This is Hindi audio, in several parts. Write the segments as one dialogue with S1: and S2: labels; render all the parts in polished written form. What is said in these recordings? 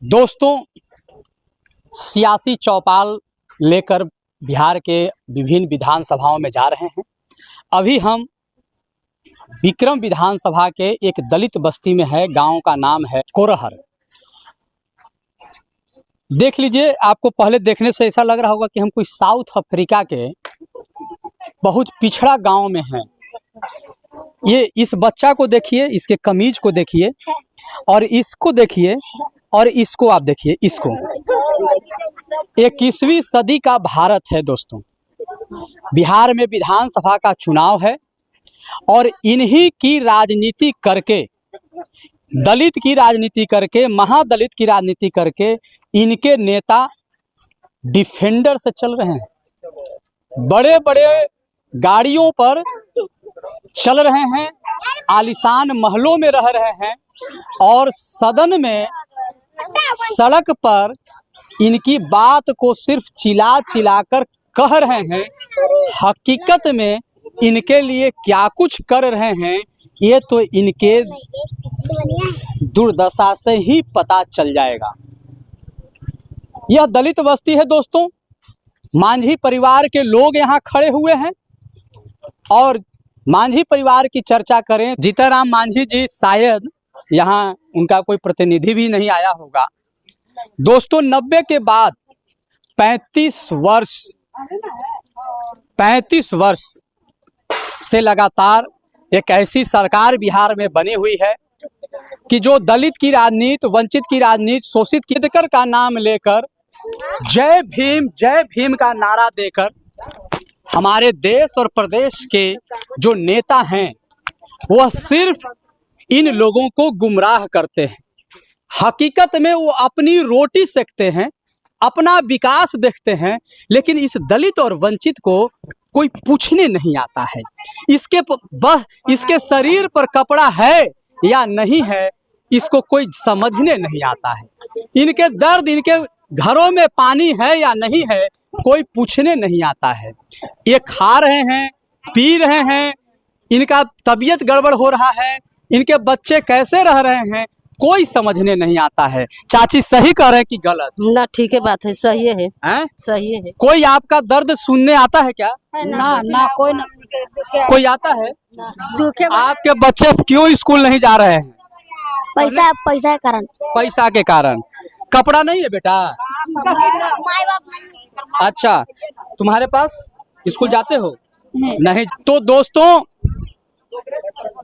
S1: दोस्तों, सियासी चौपाल लेकर बिहार के विभिन्न विधानसभाओं में जा रहे हैं। अभी हम विक्रम विधानसभा के एक दलित बस्ती में है। गांव का नाम है कोरहर। देख लीजिए, आपको पहले देखने से ऐसा लग रहा होगा कि हम कोई साउथ अफ्रीका के बहुत पिछड़ा गांव में हैं। ये इस बच्चा को देखिए, इसके कमीज को देखिए, और इसको देखिए, और इसको आप देखिए। इसको 21वीं सदी का भारत है दोस्तों। बिहार में विधानसभा का चुनाव है और इन्हीं की राजनीति करके, दलित की राजनीति करके, महादलित की राजनीति करके इनके नेता डिफेंडर से चल रहे हैं। बड़े बड़े गाड़ियों पर चल रहे हैं, आलीशान महलों में रह रहे हैं, और सदन में, सड़क पर इनकी बात को सिर्फ चिल्ला चिल्ला कर कह रहे हैं। हकीकत में इनके लिए क्या कुछ कर रहे हैं, ये तो इनके दुर्दशा से ही पता चल जाएगा। यह दलित बस्ती है दोस्तों। मांझी परिवार के लोग यहाँ खड़े हुए हैं, और मांझी परिवार की चर्चा करें, जीतनराम मांझी जी, शायद यहाँ उनका कोई प्रतिनिधि भी नहीं आया होगा। दोस्तों, 90 के बाद 35 वर्ष से लगातार एक ऐसी सरकार बिहार में बनी हुई है कि जो दलित की राजनीति, वंचित की राजनीति, शोषित की का नाम लेकर जय भीम का नारा देकर हमारे देश और प्रदेश के जो नेता हैं वह सिर्फ इन लोगों को गुमराह करते हैं। हकीकत में वो अपनी रोटी सेकते हैं, अपना विकास देखते हैं, लेकिन इस दलित और वंचित को कोई पूछने नहीं आता है। इसके शरीर पर कपड़ा है या नहीं है, इसको कोई समझने नहीं आता है। इनके दर्द, इनके घरों में पानी है या नहीं है, कोई पूछने नहीं आता है। ये खा रहे हैं, पी रहे हैं, इनका तबीयत गड़बड़ हो रहा है, इनके बच्चे कैसे रह रहे हैं, कोई समझने नहीं आता है। चाची सही कह रहे हैं कि गलत?
S2: ना, ठीक है, बात है, सही है, सही है।
S1: कोई आपका दर्द सुनने आता है क्या?
S2: ना,
S1: कोई आता है? आपके बच्चे क्यों स्कूल नहीं जा रहे हैं?
S2: पैसा के कारण।
S1: पैसा के कारण। कपड़ा नहीं है बेटा? अच्छा, तुम्हारे पास स्कूल जाते हो? नहीं। तो दोस्तों,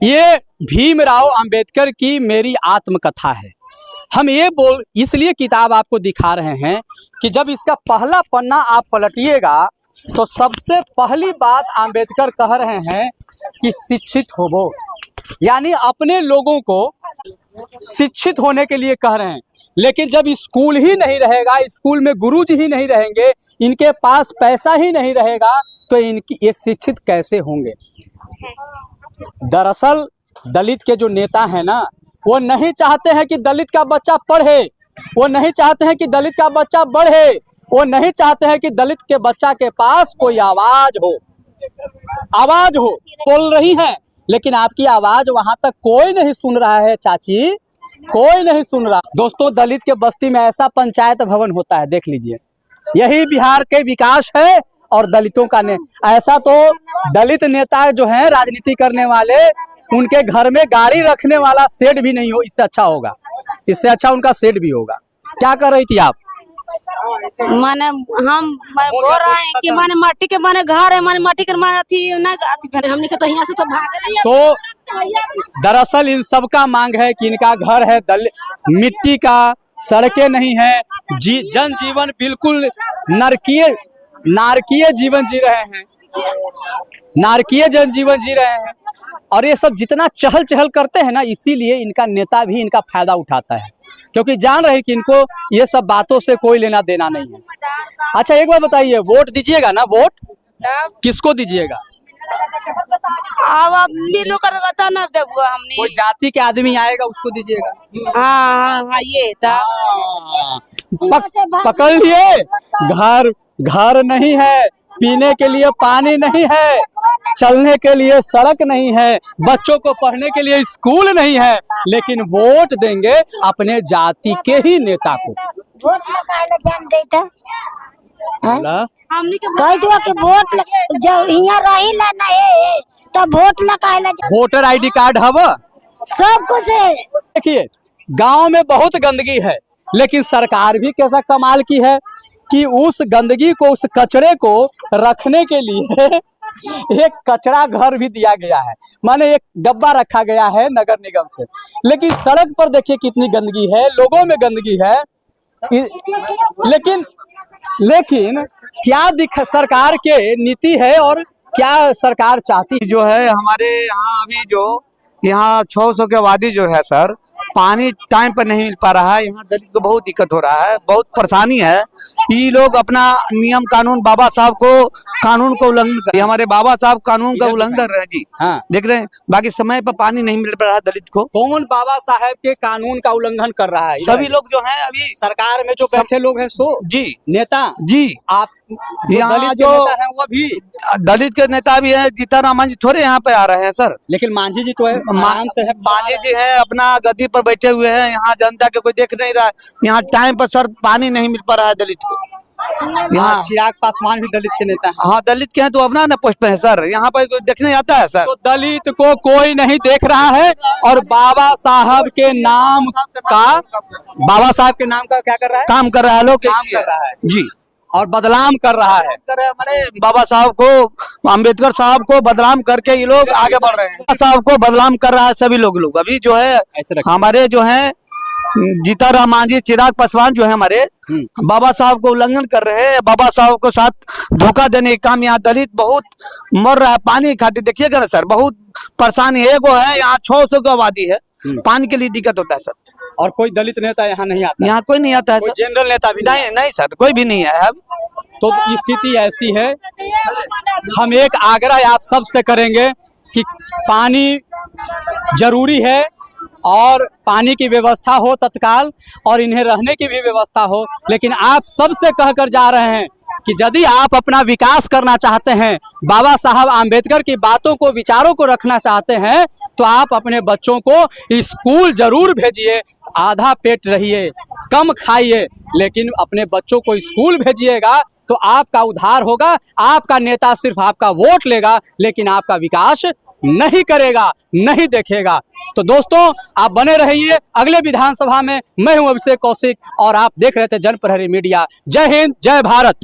S1: ये भीमराव अंबेडकर की मेरी आत्मकथा है। हम ये इसलिए किताब आपको दिखा रहे हैं कि जब इसका पहला पन्ना आप पलटिएगा तो सबसे पहली बात अंबेडकर कह रहे हैं कि शिक्षित होवो, यानी अपने लोगों को शिक्षित होने के लिए कह रहे हैं। लेकिन जब स्कूल ही नहीं रहेगा, स्कूल में गुरुजी ही नहीं रहेंगे, इनके पास पैसा ही नहीं रहेगा, तो ये शिक्षित कैसे होंगे? दरअसल दलित के जो नेता हैं ना, वो नहीं चाहते हैं कि दलित का बच्चा पढ़े, वो नहीं चाहते हैं कि दलित का बच्चा बढ़े, वो नहीं चाहते हैं कि दलित के बच्चा के पास कोई आवाज हो। बोल रही हैं, लेकिन आपकी आवाज वहां तक कोई नहीं सुन रहा है चाची, कोई नहीं सुन रहा। दोस्तों, दलित के बस्ती में ऐसा पंचायत भवन होता है, देख लीजिए। यही बिहार के विकास है और दलितों का ऐसा तो दलित नेता जो हैं राजनीति करने वाले, उनके घर में गाड़ी रखने वाला शेड भी नहीं हो, इससे अच्छा होगा, इससे अच्छा उनका शेड भी होगा। क्या कर रही थी आप?
S2: माने हम बोल रहे हैं कि माने माटी के माने घर है, माने माटी के माने थी ना, हमने तो यहाँ से तो भाग रहे हैं।
S1: तो दरअसल इन सब का मांग है कि इनका घर है मिट्टी का, सड़कें नहीं है, जनजीवन बिल्कुल नारकीय जीवन जी रहे हैं, नारकीय जनजीवन जी रहे हैं। और ये सब जितना चहल चहल करते हैं ना, इसीलिए इनका नेता भी इनका फायदा उठाता है, क्योंकि जान रहे हैं कि इनको ये सब बातों से कोई लेना देना नहीं है। अच्छा, एक बार बताइए, वोट दीजिएगा ना? वोट किसको दीजिएगा? कोई जाति के आदमी आएगा, उसको दीजिएगा?
S2: हाँ, ये था।
S1: पकड़ लिए, घर नहीं है, पीने के लिए पानी नहीं है, चलने के लिए सड़क नहीं है, बच्चों को पढ़ने के लिए स्कूल नहीं है, लेकिन वोट देंगे अपने जाति के ही नेता को।
S3: वोट लगाए जान देता
S1: बोला,
S2: हमनी के
S3: कह दो कि वोट जब यहाँ रही ला नहीं तो वोट लगाए ला
S1: वोटर आईडी कार्ड हवा।
S3: सब कुछ है।
S1: देखिए गांव में बहुत गंदगी है, लेकिन सरकार भी कैसा कमाल की है कि उस गंदगी को, उस कचरे को रखने के लिए एक कचरा घर भी दिया गया है, माने एक डब्बा रखा गया है नगर निगम से। लेकिन सड़क पर देखिए कितनी गंदगी है, लोगों में गंदगी है। लेकिन क्या सरकार के नीति है और क्या सरकार चाहती
S4: जो है हमारे यहाँ अभी जो यहाँ 600 की आबादी जो है सर, पानी टाइम पर नहीं मिल पा रहा है। यहाँ दलित को बहुत दिक्कत हो रहा है, बहुत परेशानी है। ये लोग अपना नियम कानून, बाबा साहब को कानून को उल्लंघन कर, हमारे बाबा साहब कानून का उल्लंघन कर रहे हैं जी।
S1: हाँ,
S4: देख रहे हैं, बाकी समय पर पानी नहीं मिल पा रहा है दलित को।
S1: कौन बाबा साहब के कानून का उल्लंघन कर रहा है?
S4: सभी लोग जो है अभी
S1: सरकार में जो बैठे लोग हैं सो
S4: जी
S1: नेता
S4: जी,
S1: आप
S4: यहाँ
S1: दलित के
S4: जो
S1: नेता हैं वो भी,
S4: दलित के नेता भी है, जीताराम मांझी थोड़े यहाँ पे आ रहे हैं सर।
S1: लेकिन मांझी जी तो है, आराम से है।
S4: मांझी जी है अपना गद्दी पर बैठे हुए हैं, यहाँ जनता के कोई देख नहीं रहा है। यहाँ टाइम पर सर पानी नहीं मिल पा रहा है दलित को।
S1: यहाँ चिराग पासवान भी दलित के नेता हैं।
S4: हाँ दलित के हैं तो अपना ना पोस्ट पे है सर, यहाँ पर कोई देखने आता है सर।
S1: तो दलित को कोई नहीं देख रहा है और बाबा साहब के नाम का क्या कर रहा है?
S4: काम कर रहा है लोग,
S1: काम कर रहा है
S4: जी,
S1: और बदनाम कर रहा है।
S4: हमारे बाबा साहब को, अम्बेडकर साहब को बदनाम करके ये लोग आगे बढ़ रहे हैं। बाबा साहब को बदनाम कर रहा है सभी लोग अभी जो है
S1: ऐसे रखिए।
S4: हमारे जो है जीताराम मांझी, चिराग पासवान जो है हमारे बाबा साहब को उल्लंघन कर रहे हैं। बाबा साहब को साथ धोखा देने का काम। यहाँ दलित बहुत मर रहा है पानी खातिर, देखिएगा ना सर, बहुत परेशानी है। वो है यहाँ 600 की आबादी है, पानी के लिए दिक्कत होता है सर।
S1: और कोई दलित नेता यहाँ नहीं आता,
S4: यहाँ कोई नहीं आता है
S1: कोई
S4: सर,
S1: जनरल नेता भी
S4: नहीं नहीं सर, कोई भी नहीं है अब।
S1: तो स्थिति ऐसी है, हम एक आग्रह आप सबसे करेंगे कि पानी जरूरी है और पानी की व्यवस्था हो तत्काल, और इन्हें रहने की भी व्यवस्था हो। लेकिन आप सबसे कहकर जा रहे हैं कि यदि आप अपना विकास करना चाहते हैं, बाबा साहब आम्बेडकर की बातों को, विचारों को रखना चाहते हैं, तो आप अपने बच्चों को स्कूल जरूर भेजिए। आधा पेट रहिए, कम खाइए, लेकिन अपने बच्चों को स्कूल भेजिएगा तो आपका उद्धार होगा। आपका नेता सिर्फ आपका वोट लेगा, लेकिन आपका विकास नहीं करेगा, नहीं देखेगा। तो दोस्तों आप बने रहिए अगले विधानसभा में। मैं हूं अभिषेक कौशिक और आप देख रहे थे जनप्रहरी मीडिया। जय हिंद, जय भारत।